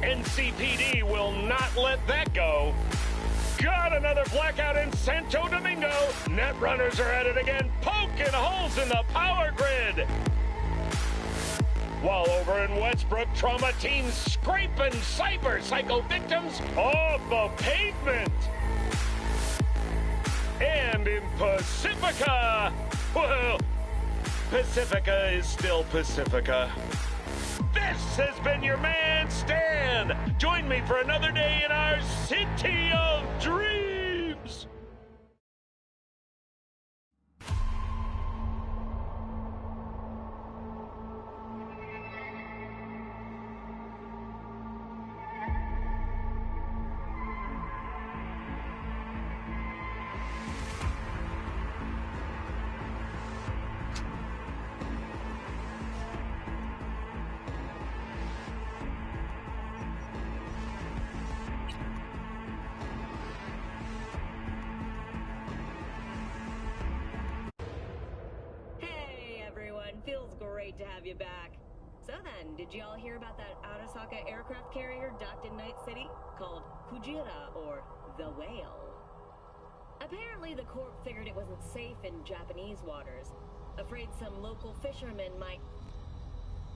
NCPD will not let that go. Got another blackout in Santo Domingo. Netrunners are at it again, poking holes in the power grid. While over in Westbrook, trauma teams scraping cyber psycho victims off the pavement. And in Pacifica, well, Pacifica is still Pacifica. This has been your man, Stan. Join me for another day in our City of Dreams. Feels great to have you back. So then, did y'all hear about that Arasaka aircraft carrier docked in Night City? Called Kujira, or the Whale. Apparently the Corp figured it wasn't safe in Japanese waters. Afraid some local fishermen might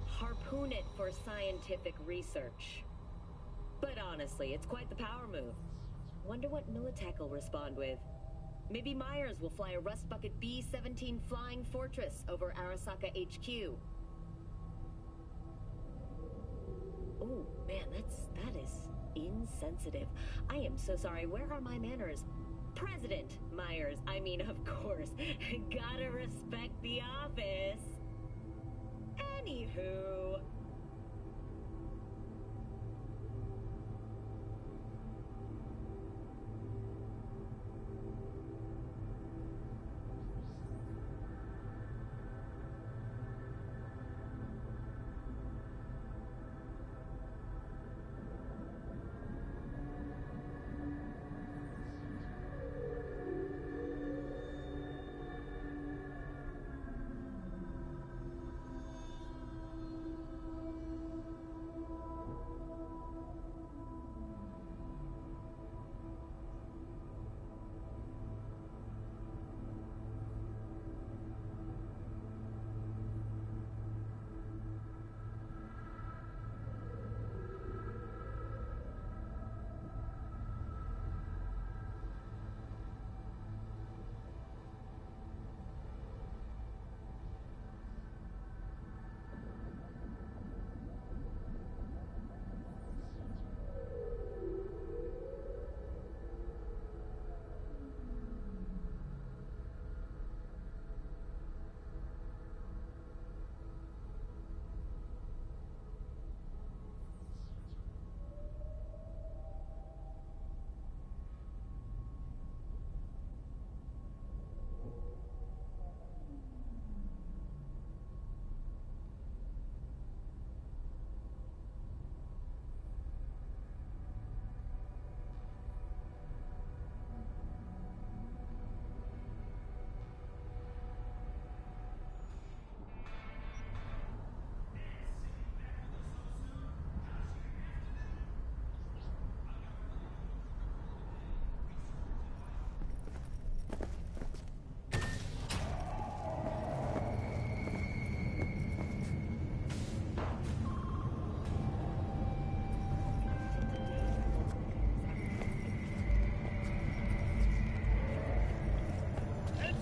harpoon it for scientific research. But honestly, it's quite the power move. Wonder what Militech will respond with. Maybe Myers will fly a Rust Bucket B-17 Flying Fortress over Arasaka HQ. Oh, man, that is insensitive. I am so sorry. Where are my manners? President Myers. I mean, of course. Gotta respect the office. Anywho...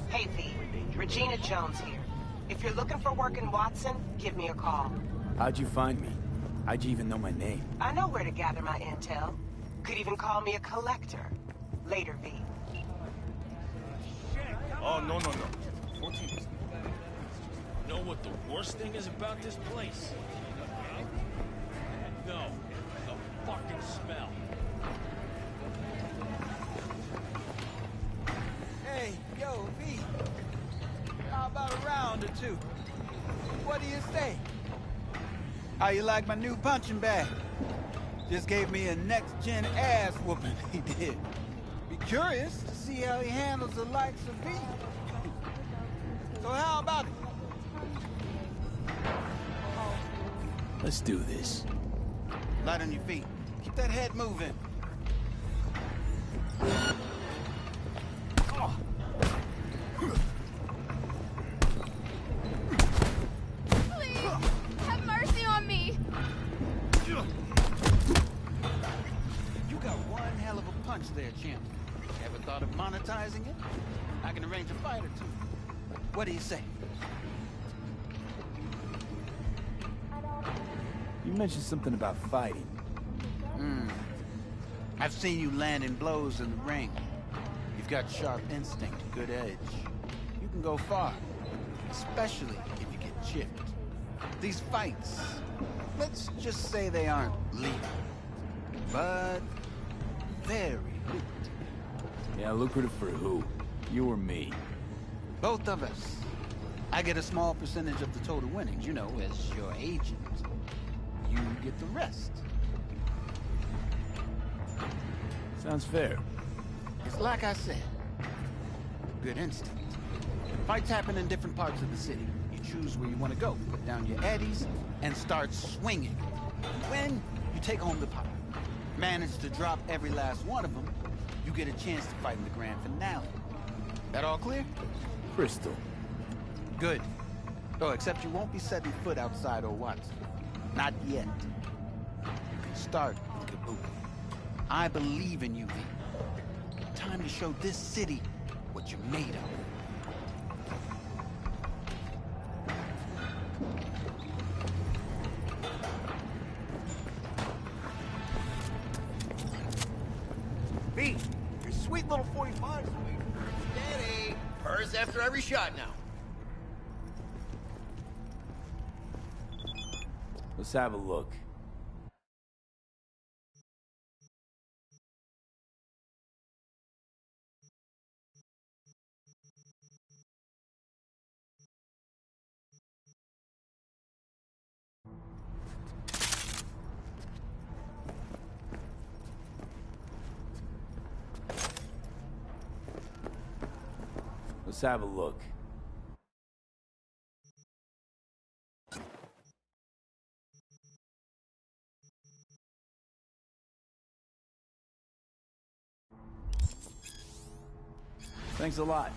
Hey, V. Regina Jones here. If you're looking for work in Watson, give me a call. How'd you find me? How'd you even know my name? I know where to gather my intel. Could even call me a collector. Later, V. Oh, no. 14. You know what the worst thing is about this place? No. The fucking smell. Hey, yo, V. How about a round or two? What do you say? How you like my new punching bag? Just gave me a next-gen ass whooping, he did. Be curious to see how he handles the likes of V. So how about it? Let's do this. Light on your feet. Keep that head moving. Please, have mercy on me. You got one hell of a punch there, champ. Ever thought of monetizing it? I can arrange a fight or two. What do you say? You mentioned something about fighting. I've seen you landing blows in the ring. You've got sharp instinct, good edge. You can go far, especially if you get chipped. These fights, let's just say they aren't lethal, but very lucrative. Yeah, lucrative for who? You or me? Both of us. I get a small percentage of the total winnings, you know, as your agent. You get the rest. Sounds fair. It's like I said, good instinct. Fights happen in different parts of the city. You choose where you want to go, put down your eddies, and start swinging. When you take home the pot, manage to drop every last one of them, you get a chance to fight in the grand finale. That all clear? Crystal. Good. Oh, except you won't be setting foot outside old Watson. Not yet. You can start in Kabuki. I believe in you, V. Time to show this city what you're made of. V, your sweet little 45's waiting. Steady. Purrs after every shot now. Let's have a look. Let's have a look. Thanks a lot.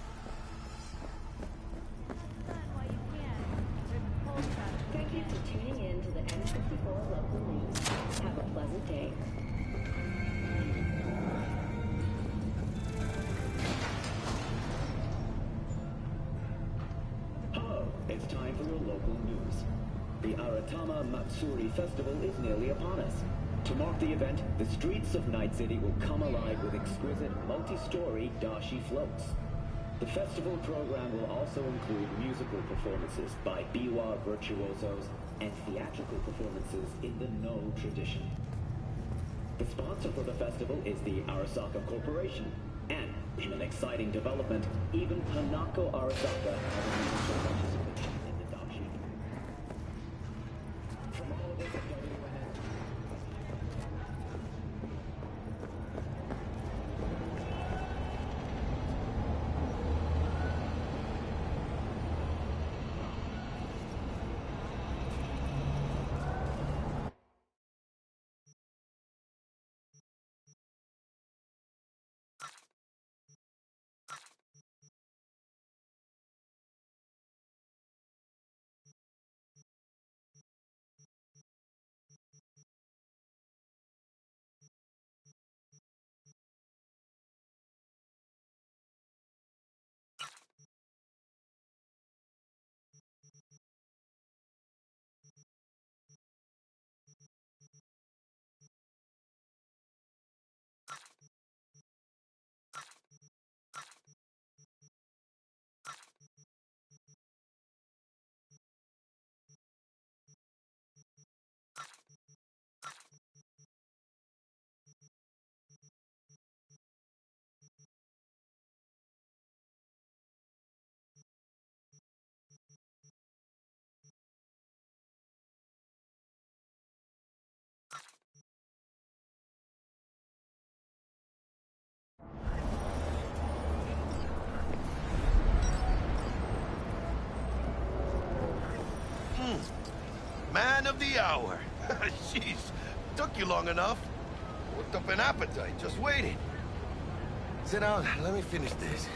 Thank you for tuning in to the N54 local news. Have a pleasant day. Hello, it's time for your local news. The Aratama Matsuri Festival is nearly upon us. To mark the event, the streets of Night City will come alive with exquisite multi-story dashi floats. The festival program will also include musical performances by biwa virtuosos and theatrical performances in the No tradition. The sponsor for the festival is the Arasaka Corporation, and in an exciting development, even Hanako Arasaka has agreed to participate in the dashi. From all of us at WNN. Man of the hour. Jeez. Took you long enough. Worked up an appetite, just waiting. Sit down, let me finish this.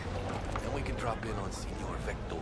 Then we can drop in on Senor Vector.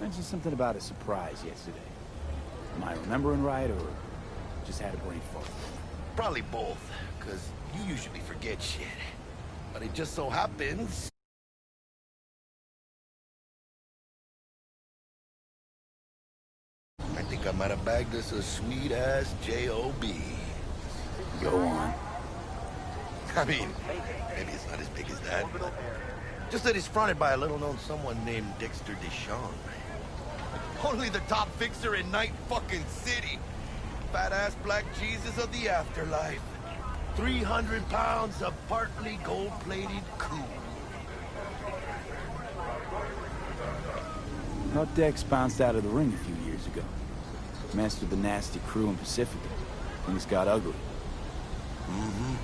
Mentioned something about a surprise yesterday. Am I remembering right, or just had a brain fart? Probably both, because you usually forget shit. But it just so happens... I think I might have bagged us a sweet-ass J.O.B. Go on. I mean, maybe it's not as big as that, but... Just that he's fronted by a little-known someone named Dexter Deshawn. Only the top fixer in Night fucking City. Fat-ass black Jesus of the afterlife. 300 pounds of partly gold-plated cool. Thought Dex bounced out of the ring a few years ago. Mastered the nasty crew in Pacifica. Things got ugly. Mm-hmm.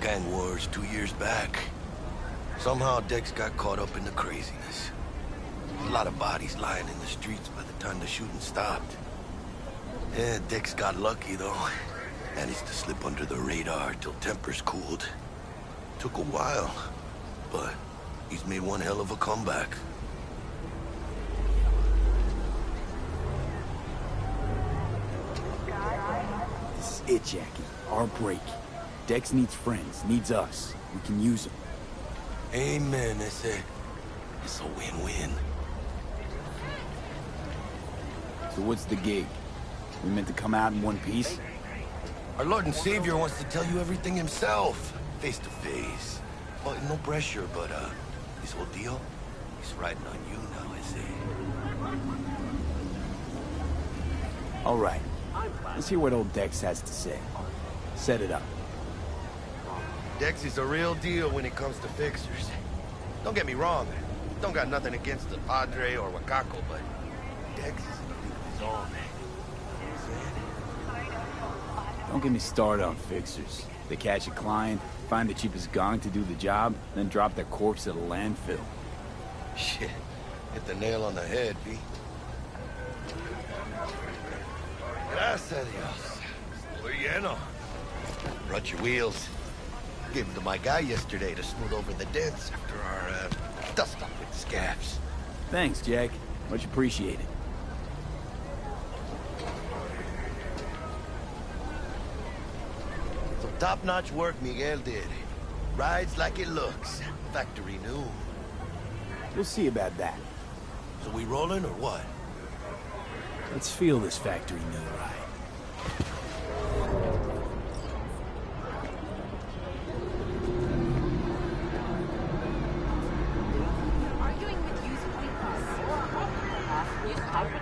Gang wars 2 years back. Somehow Dex got caught up in the craziness. A lot of bodies lying in the streets by the time the shooting stopped. Yeah, Dex got lucky, though. Managed to slip under the radar till tempers cooled. Took a while, but he's made one hell of a comeback. This is it, Jackie. Our break. Dex needs friends, needs us. We can use them. Amen, that's it. It's a win-win. So what's the gig? We meant to come out in one piece? Our Lord and Savior wants to tell you everything himself, face to face. Well, no pressure, but, this whole deal, he's riding on you now, I say. All right. Let's hear what old Dex has to say. Set it up. Dex is a real deal when it comes to fixers. Don't get me wrong, don't got nothing against the Padre or Wakako, but Dex is in a league of his own. Don't get me started on fixers. They catch a client, find the cheapest gong to do the job, then drop their corpse at a landfill. Shit, hit the nail on the head, V. Gracias a Dios. Muy lleno. Brought your wheels. Gave them to my guy yesterday to smooth over the dents after our, dust-up with scabs. Thanks, Jack. Much appreciated. Some top-notch work Miguel did. Rides like it looks. Factory new. We'll see about that. So we rolling or what? Let's feel this factory new ride.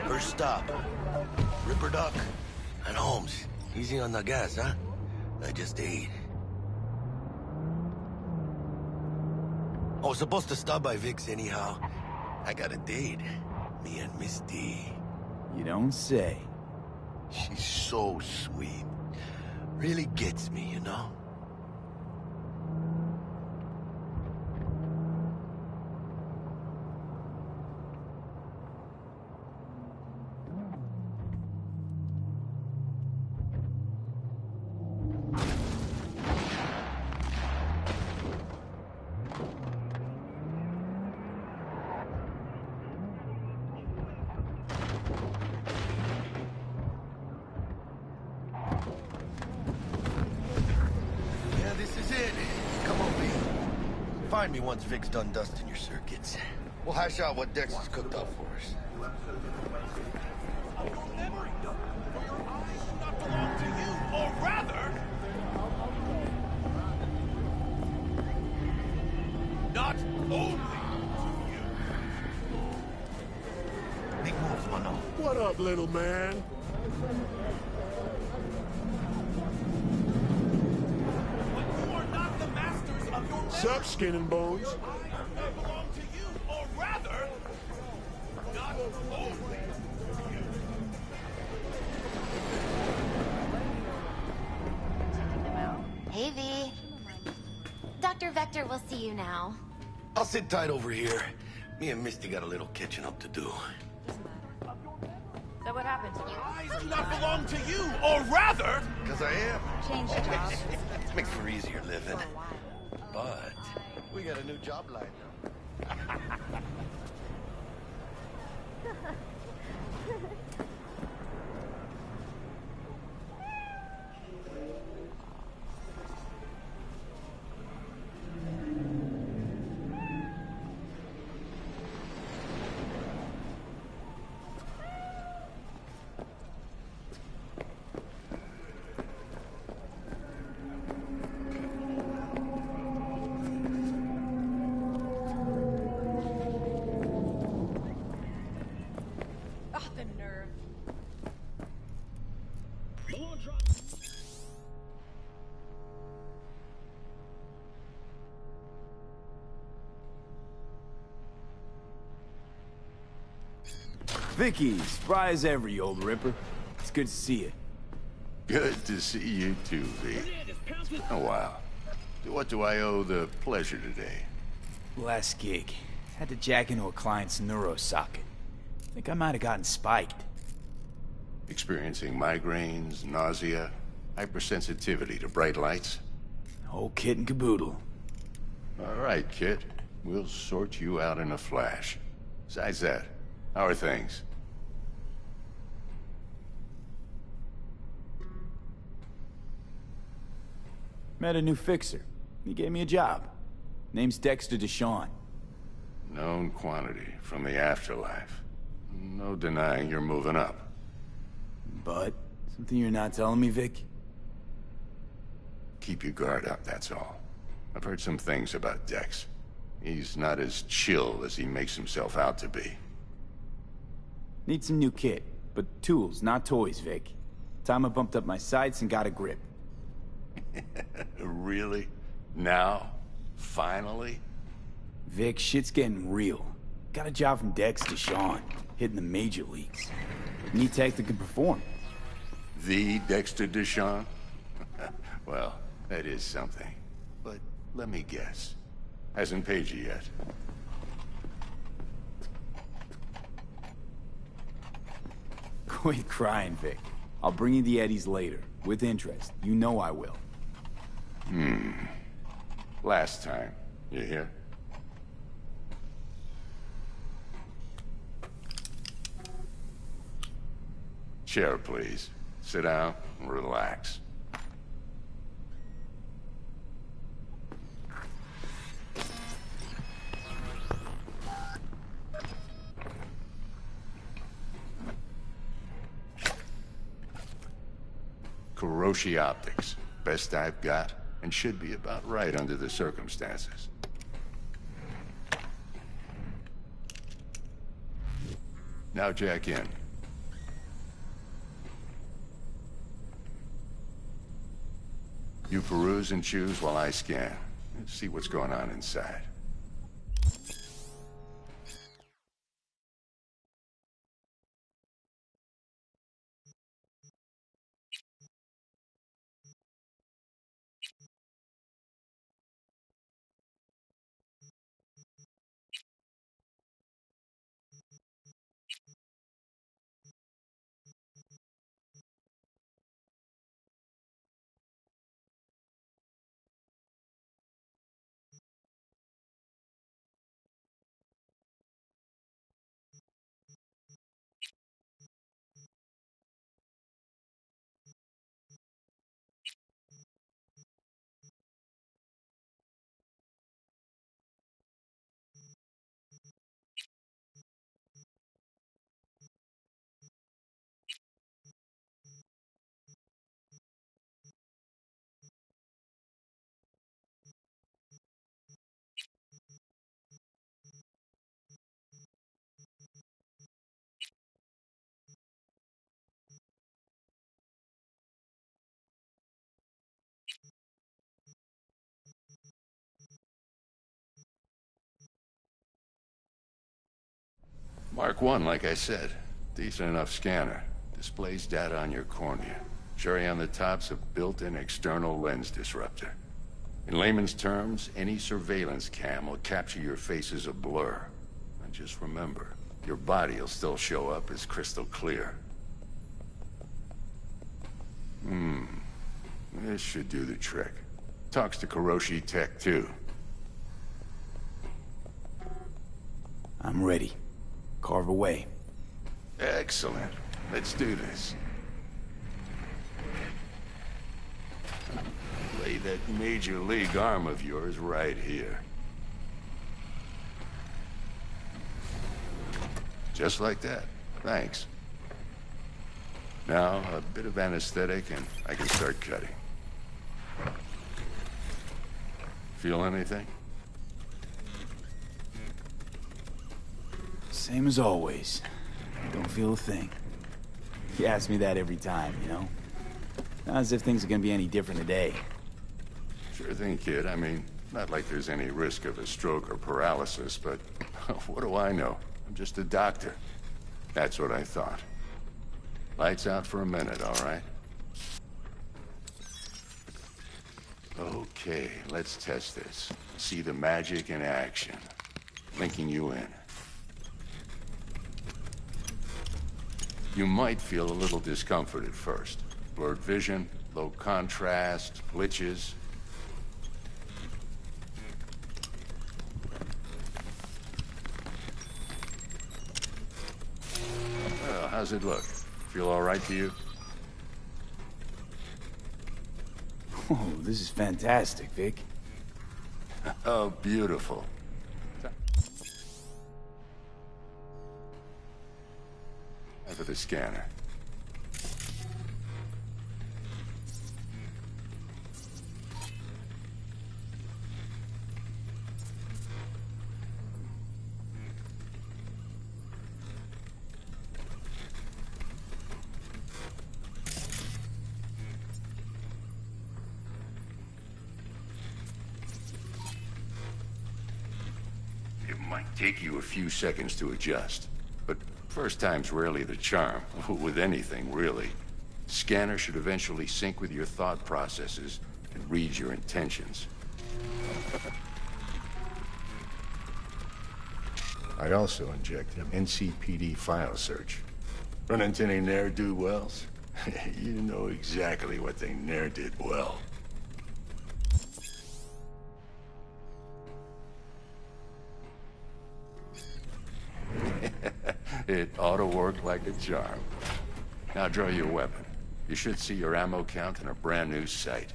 First stop. Ripperdoc and Holmes. Easy on the gas, huh? I just ate. I was supposed to stop by Vic's anyhow. I got a date. Me and Misty. You don't say. She's so sweet. Really gets me, you know? Yeah, this is it. Come on, B. Find me once Vic's done dusting your circuits. We'll hash out what Dex has cooked up for us. Not belong to you, or rather, not only to you. Big moves, Mano. What up, little man? But you are not the masters of your Sup, skin and bones? I not belong to you, or rather, not only to you. Hey, V. Dr. Vector will see you now. I'll sit tight over here. Me and Misty got a little catching up to do. So what happened? I do not belong to you, or rather, Because I am. Change jobs. Makes for easier living. But we got a new job lined up. Oh, the nerve. Vicky, spry as ever, you old ripper. It's good to see you. Good to see you too, V. Oh, wow. What do I owe the pleasure today? Last gig. Had to jack into a client's neuro socket. Think I might have gotten spiked. Experiencing migraines, nausea, hypersensitivity to bright lights? Whole kit and caboodle. All right, kid. We'll sort you out in a flash. Besides that, how are things? Met a new fixer. He gave me a job. Name's Dexter Deshawn. Known quantity from the afterlife. No denying you're moving up. But, something you're not telling me, Vic? Keep your guard up, that's all. I've heard some things about Dex. He's not as chill as he makes himself out to be. Need some new kit, but tools, not toys, Vic. Time I bumped up my sights and got a grip. Really? Now? Finally? Vic, shit's getting real. Got a job from Dex Deshawn, hitting the major leagues. Need tech that can perform. The Dexter Deshawn? Well, that is something. But let me guess. Hasn't paid you yet. Quit crying, Vic. I'll bring you the eddies later, with interest. You know I will. Last time. You hear? Chair, please. Sit down and relax. Kuroshi Optics. Best I've got, and should be about right under the circumstances. Now jack in. You peruse and choose while I scan. See what's going on inside. Mark 1, like I said. Decent enough scanner. Displays data on your cornea. Cherry on the top's a built-in external lens disruptor. In layman's terms, any surveillance cam will capture your face as a blur. And just remember, your body will still show up as crystal clear. This should do the trick. Talks to Kuroshi Tech, too. I'm ready. Carve away. Excellent. Let's do this. Lay that major league arm of yours right here. Just like that. Thanks. Now, a bit of anesthetic and I can start cutting. Feel anything? Same as always. Don't feel a thing. You ask me that every time, you know? Not as if things are gonna be any different today. Sure thing, kid. I mean, not like there's any risk of a stroke or paralysis, but what do I know? I'm just a doctor. That's what I thought. Lights out for a minute, all right? Okay, let's test this. See the magic in action. Linking you in. You might feel a little discomfort at first. Blurred vision, low contrast, glitches. Well, how's it look? Feel all right to you? Oh, this is fantastic, Vic. Oh, beautiful. Time for the scanner. Might take you a few seconds to adjust, but first time's rarely the charm, with anything, really. Scanner should eventually sync with your thought processes and read your intentions. I also inject an NCPD file search. Run into any ne'er-do-wells? You know exactly what they ne'er did well. It ought to work like a charm. Now draw your weapon. You should see your ammo count in a brand new sight.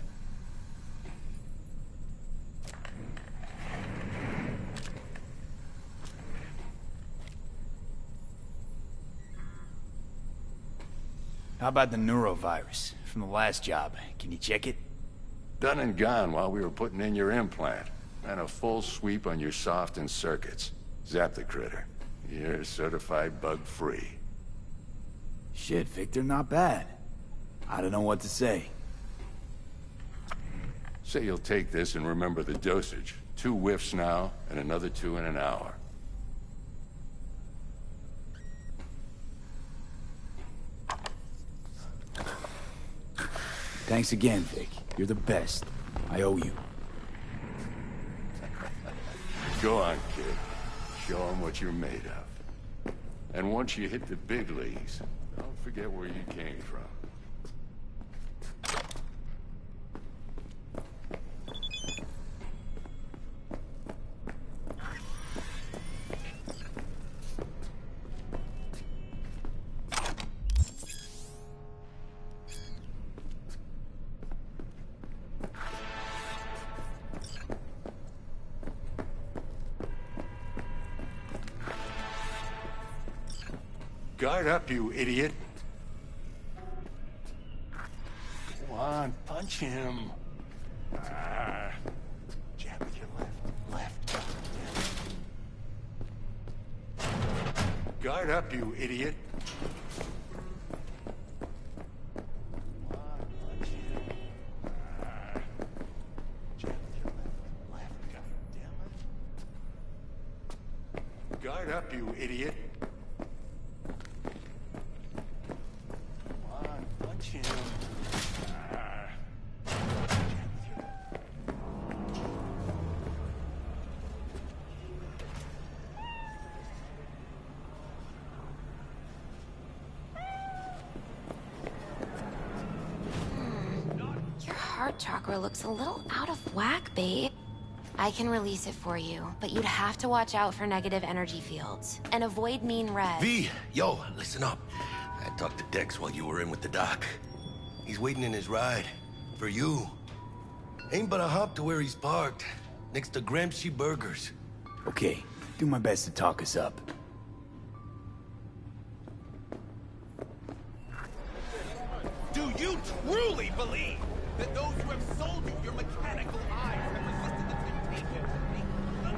How about the neurovirus from the last job? Can you check it? Done and gone while we were putting in your implant. And a full sweep on your soft and circuits. Zap the critter. You're certified bug-free. Shit, Victor, not bad. I don't know what to say. Say you'll take this and remember the dosage. 2 whiffs now, and another 2 in an hour. Thanks again, Vic. You're the best. I owe you. Go on, kid. Show them what you're made of. And once you hit the big leagues, don't forget where you came from. Guard up, you idiot. Go on, punch him. Jab with your left. Guard up, you idiot. Go on, punch him. Jab with your left. God damn it. Guard up, you idiot. throat chakra looks a little out of whack, babe. I can release it for you, but you'd have to watch out for negative energy fields. And avoid mean red. V, yo, listen up. I talked to Dex while you were in with the doc. He's waiting in his ride. For you. Ain't but a hop to where he's parked. Next to Gramsci Burgers. Okay, do my best to talk us up. Do you truly believe that those who have sold you your mechanical eyes have resisted the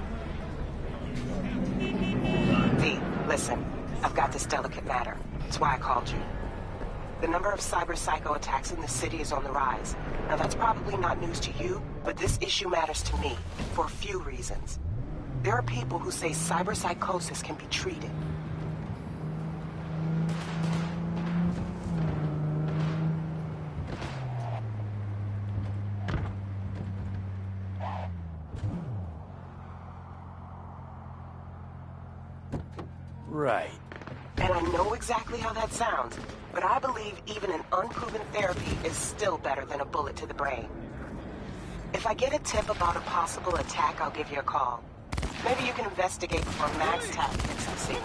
temptation? V, listen. I've got this delicate matter. That's why I called you. The number of cyber psycho attacks in the city is on the rise. Now that's probably not news to you, but this issue matters to me for a few reasons. There are people who say cyber psychosis can be treated. Right. And I know exactly how that sounds, but I believe even an unproven therapy is still better than a bullet to the brain. If I get a tip about a possible attack, I'll give you a call. Maybe you can investigate before Max Tap hits the scene.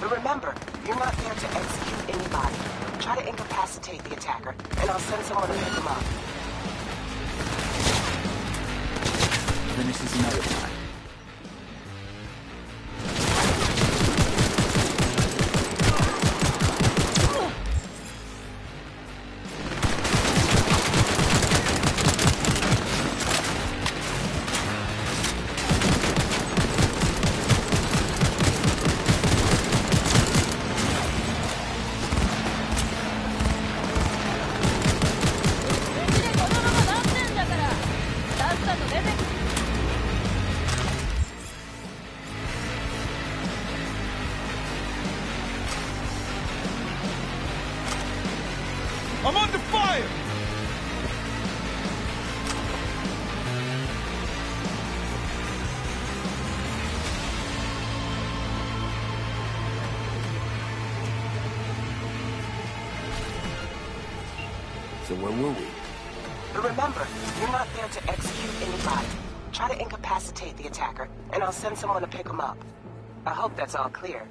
But remember, you're not there to execute anybody. Try to incapacitate the attacker, and I'll send someone to pick him up. Finish this another time. I'm under fire! So where were we? But remember, you're not there to execute anybody. Try to incapacitate the attacker, and I'll send someone to pick him up. I hope that's all clear.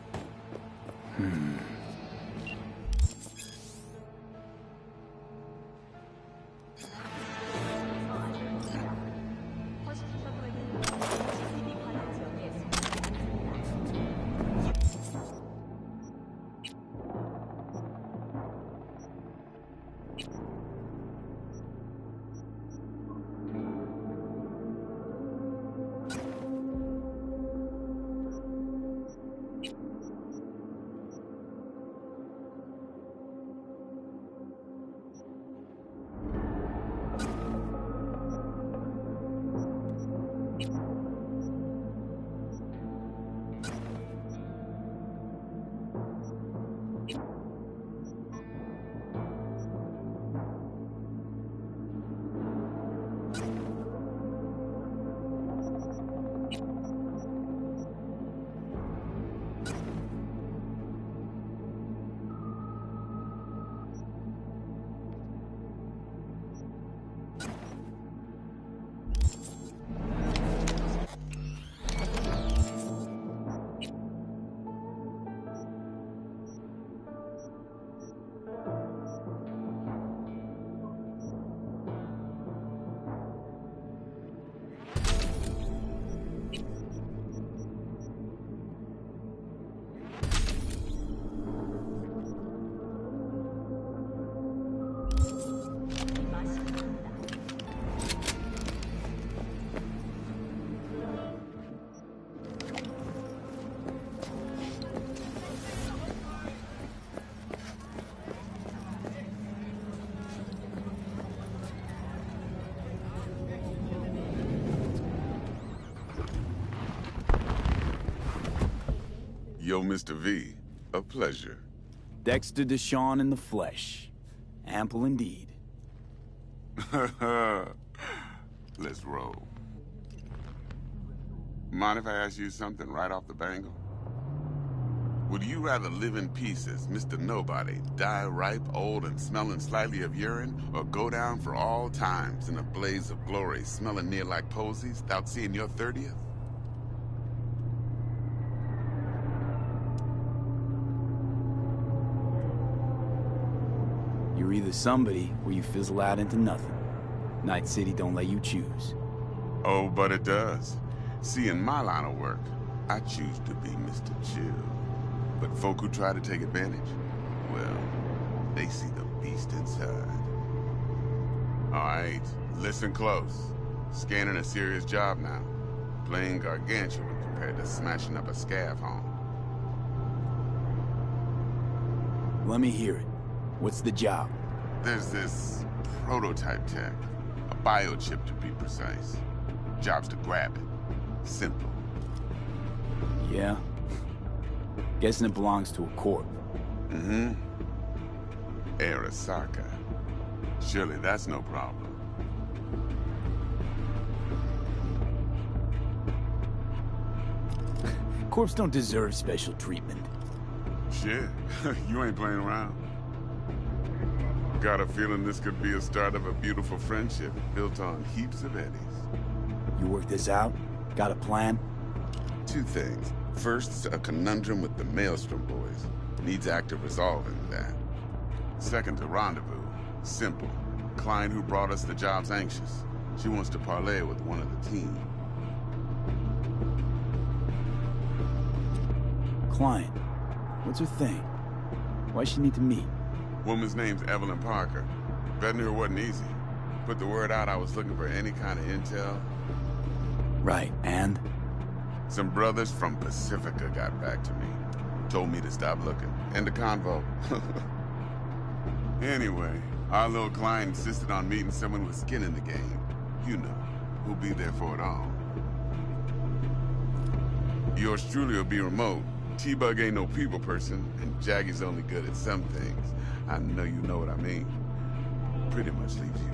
Yo, Mr. V, a pleasure. Dexter Deshawn in the flesh. Ample indeed. Let's roll. Mind if I ask you something right off the bangle? Would you rather live in pieces, Mr. Nobody, die ripe, old, and smelling slightly of urine, or go down for all times in a blaze of glory, smelling near like posies, without seeing your 30th? You're either somebody, or you fizzle out into nothing. Night City don't let you choose. Oh, but it does. See, in my line of work, I choose to be Mr. Chill. But folk who try to take advantage, well, they see the beast inside. All right, listen close. Scanning a serious job now. Playing gargantuan compared to smashing up a scav home. Let me hear it. What's the job? There's this prototype tech. A biochip, to be precise. Job's to grab it. Simple. Yeah? Guessing it belongs to a corp. Mm-hmm. Arasaka. Surely that's no problem. Corps don't deserve special treatment. Shit, you ain't playing around. Got a feeling this could be a start of a beautiful friendship built on heaps of eddies. You work this out? Got a plan? Two things. First, a conundrum with the Maelstrom boys. Needs active resolving that. Second, a rendezvous. Simple. Client who brought us the job's anxious. She wants to parlay with one of the team. Client. What's her thing? Why she need to meet? Woman's name's Evelyn Parker. Vetting her wasn't easy. Put the word out I was looking for any kind of intel. Right, and? Some brothers from Pacifica got back to me. Told me to stop looking. End the convo. Anyway, our little client insisted on meeting someone with skin in the game. You know, who'll be there for it all. Yours truly will be remote. T-Bug ain't no people person, and Jaggy's only good at some things. I know you know what I mean. Pretty much leaves you.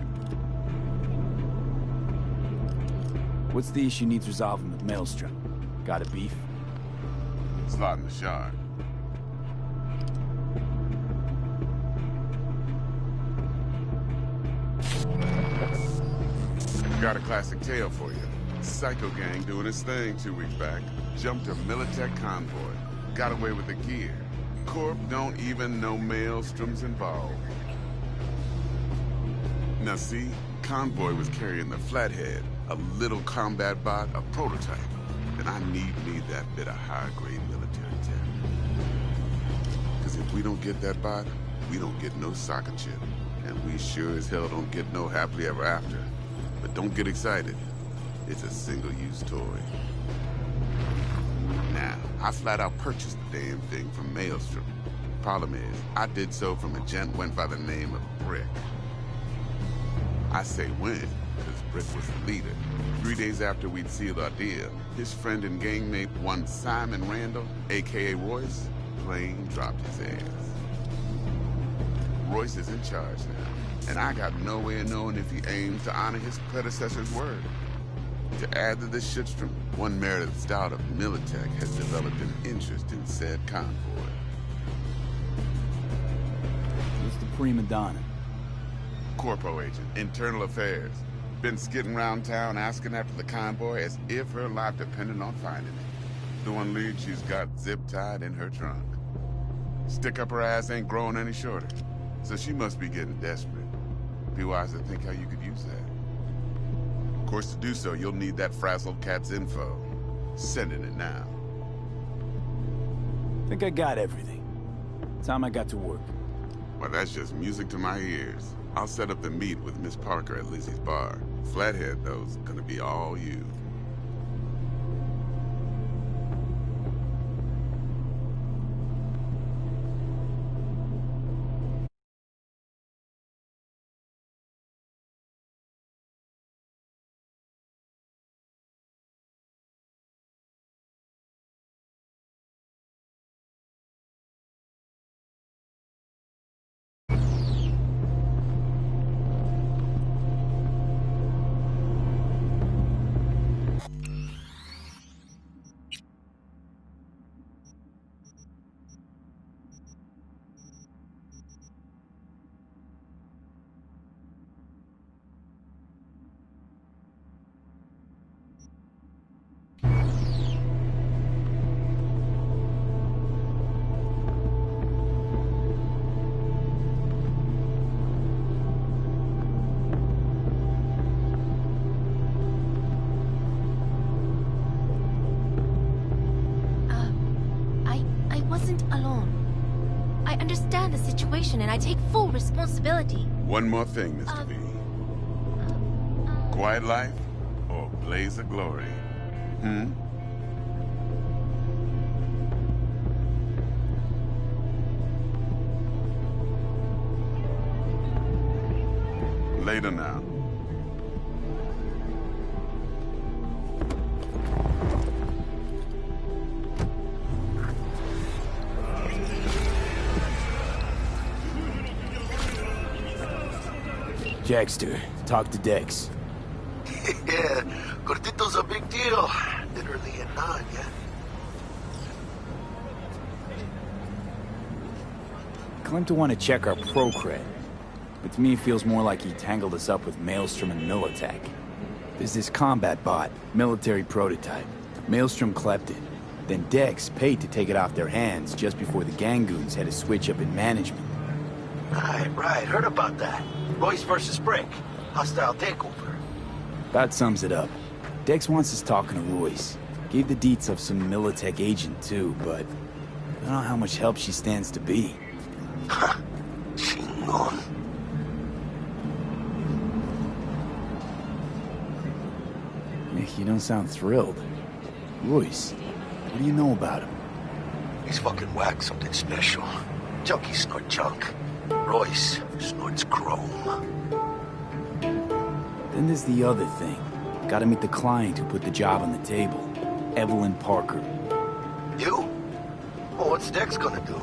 What's the issue needs resolving with Maelstrom? Got a beef? Slot in the shard. Got a classic tale for you. Psycho gang doing his thing 2 weeks back. Jumped a Militech convoy. Got away with the gear. Corp don't even know Maelstrom's involved. Now see, convoy was carrying the Flathead, a little combat bot, a prototype. And I need that bit of high-grade military tech. Because if we don't get that bot, we don't get no soccer chip. And we sure as hell don't get no happily ever after. But don't get excited. It's a single-use toy. Now, I flat out purchased the damn thing from Maelstrom. Problem is, I did so from a gent went by the name of Brick. I say when, because Brick was the leader. 3 days after we'd sealed our deal, his friend and gangmate, one Simon Randall, a.k.a. Royce, plain dropped his ass. Royce is in charge now, and I got no way of knowing if he aims to honor his predecessor's word. To add to this shitstrom, one Meredith Stout of Militech has developed an interest in said convoy. What's the prima donna? Corpo agent, internal affairs. Been skidding around town asking after the convoy as if her life depended on finding it. The one lead she's got zip-tied in her trunk. Stick up her ass ain't growing any shorter, so she must be getting desperate. Be wise to think how you could use that. Of course, to do so, you'll need that frazzled cat's info. Sending it now. Think I got everything. Time I got to work. Well, that's just music to my ears. I'll set up the meet with Miss Parker at Lizzie's bar. Flathead, though's gonna be all you. situation, and I take full responsibility. One more thing, Mr. V. Quiet life or blaze of glory? Later now. Jackster, talk to Dex. Yeah, Gordito's a big deal. Literally a none, yeah? Claimed to want to check our pro-cred, but to me it feels more like he tangled us up with Maelstrom and Militech. There's this combat bot, military prototype. Maelstrom clept it. Then Dex paid to take it off their hands just before the Gangoons had a switch up in management. Right. Heard about that. Royce versus Brick. Hostile takeover. About sums it up. Dex wants us talking to Royce. Gave the deets of some Militech agent too, but I don't know how much help she stands to be. Chingon. You don't sound thrilled. Royce, what do you know about him? He's fucking whack something special. Junkies snort junk. Royce snorts chrome. Then there's the other thing. Gotta meet the client who put the job on the table. Evelyn Parker. You? Well, what's Dex gonna do?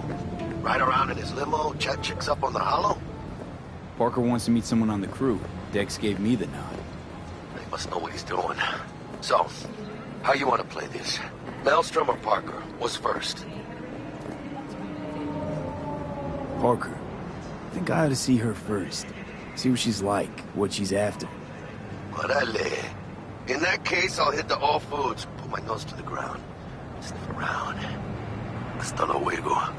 Ride around in his limo, chat chicks up on the hollow? Parker wants to meet someone on the crew. Dex gave me the nod. He must know what he's doing. So, how you want to play this? Maelstrom or Parker? What's first? Parker. I think I ought to see her first. See what she's like, what she's after. Orale. In that case, I'll hit the all foods, put my nose to the ground, sniff around. Hasta luego.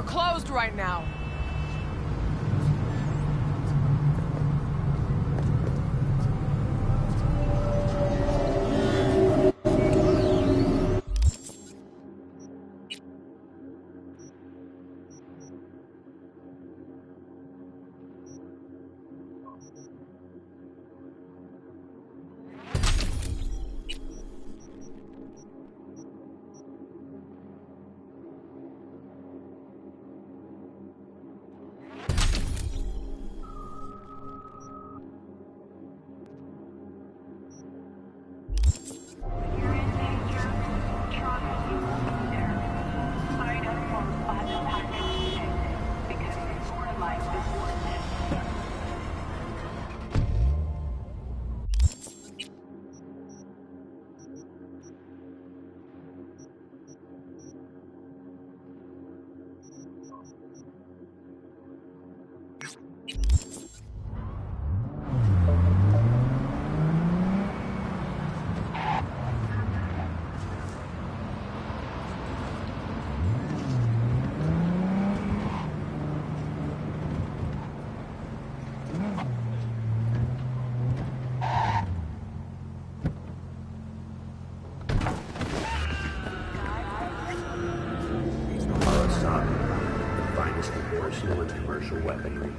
Closed right now. Arasaka, the finest in personal and commercial weaponry.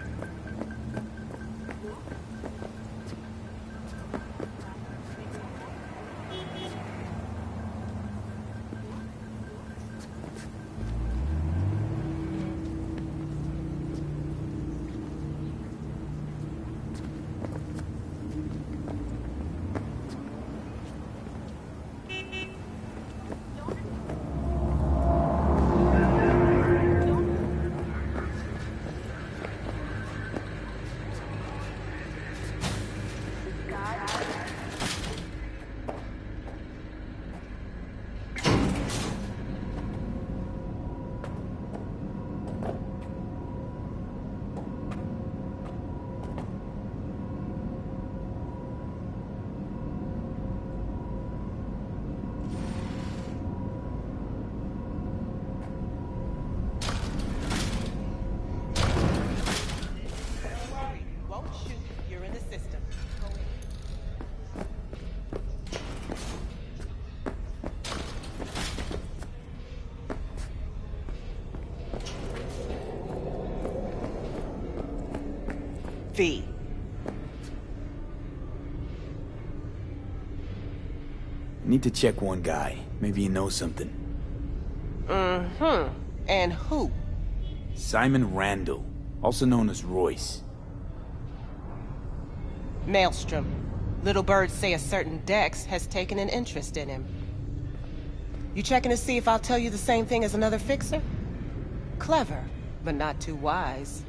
V. Need to check one guy. Maybe he knows something. Mm-hmm. And who? Simon Randall, also known as Royce. Maelstrom. Little birds say a certain Dex has taken an interest in him. You checking to see if I'll tell you the same thing as another fixer? Clever, but not too wise.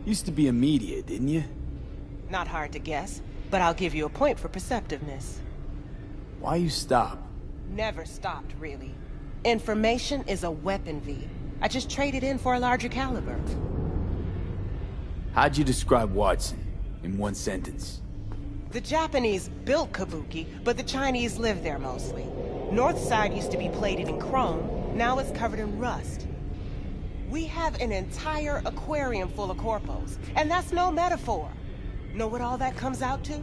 Used to be a media, didn't you? Not hard to guess, but I'll give you a point for perceptiveness. Why you stop? Never stopped, really. Information is a weapon, V. I just traded in for a larger caliber. How'd you describe Watson, in one sentence? The Japanese built Kabuki, but the Chinese live there mostly. North side used to be plated in chrome, now it's covered in rust. We have an entire aquarium full of corpos, and that's no metaphor. Know what all that comes out to?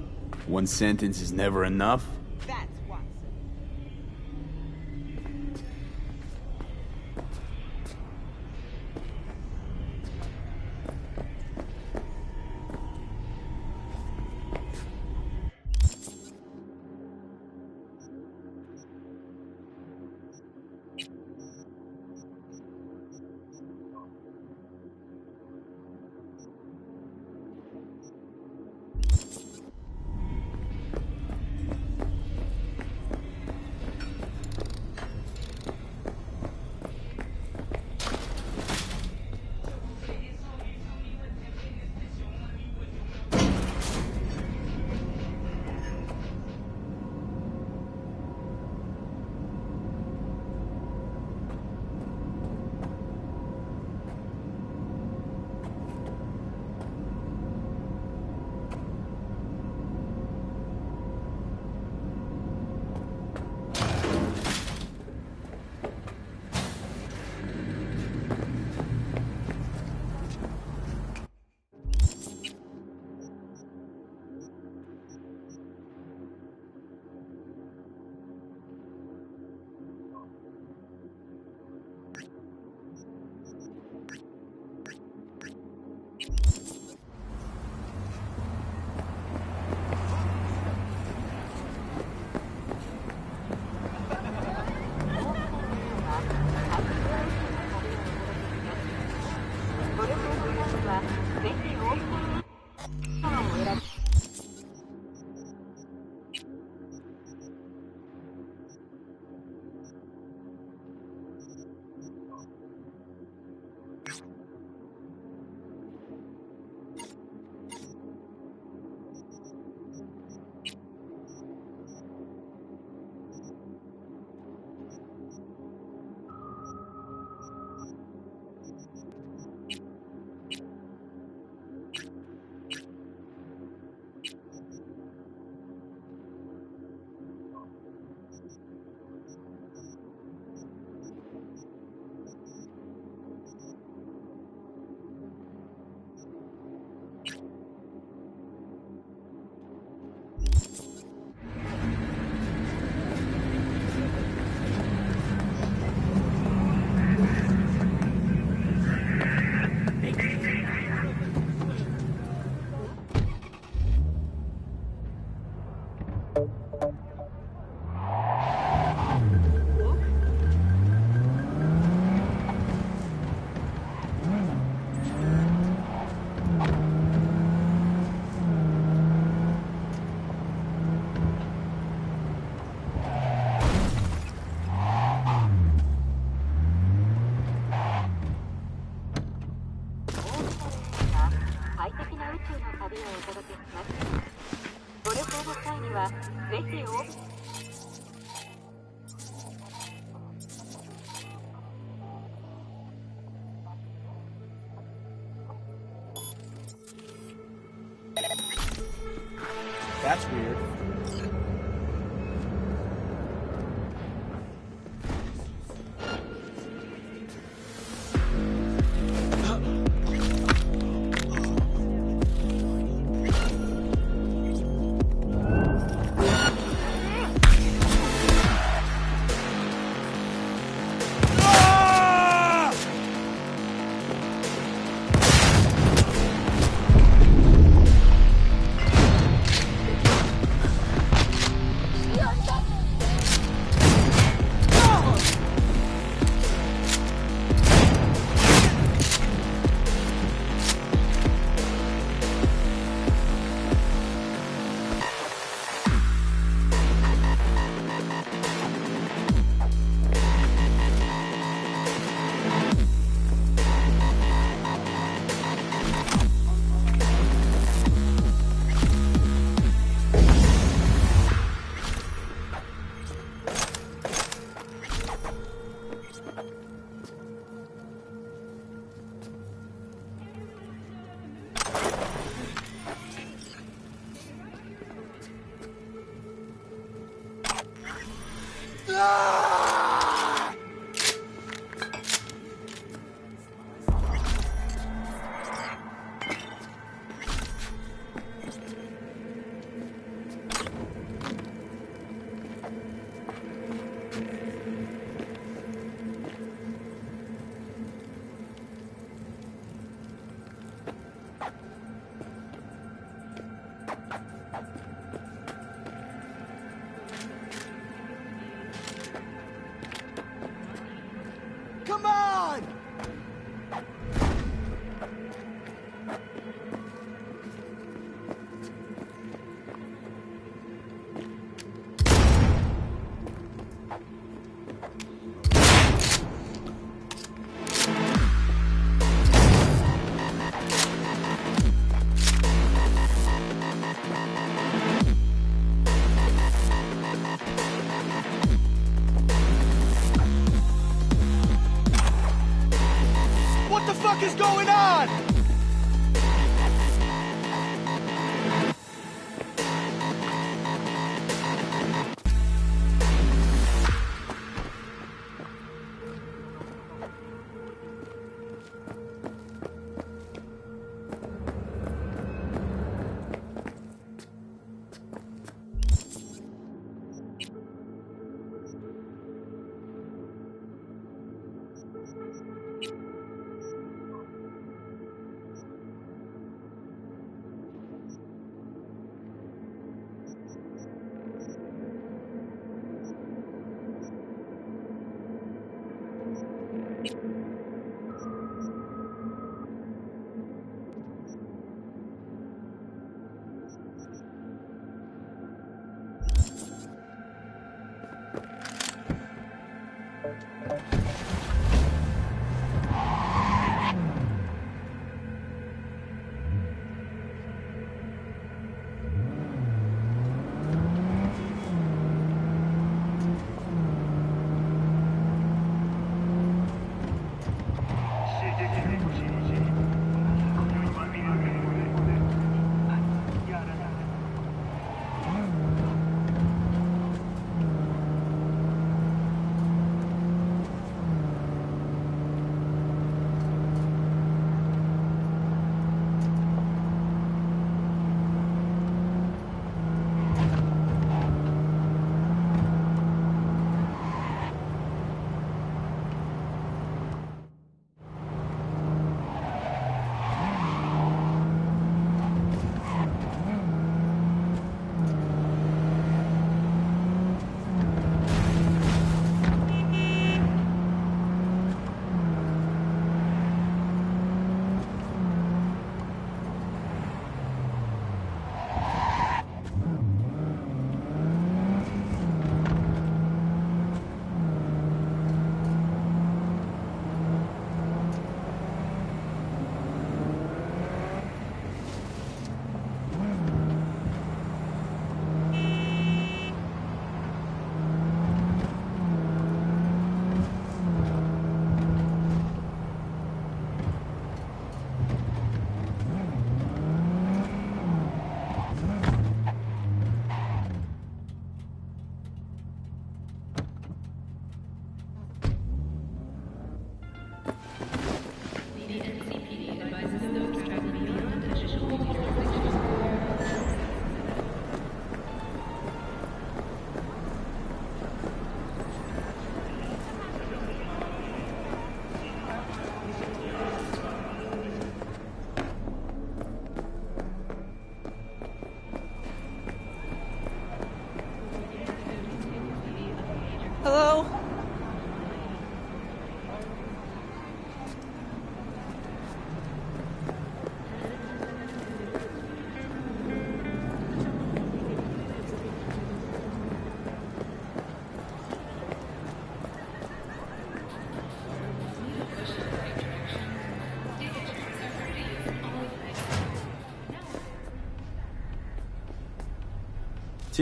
One sentence is never enough? That's Watson. 宙の旅をお届けします。ご旅行の際にはぜひお That's weird. Come on! What the fuck is going on?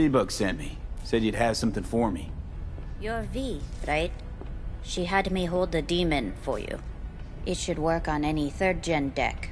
Seabug sent me. Said you'd have something for me. You're V, right? She had me hold the demon for you. It should work on any 3rd-gen deck.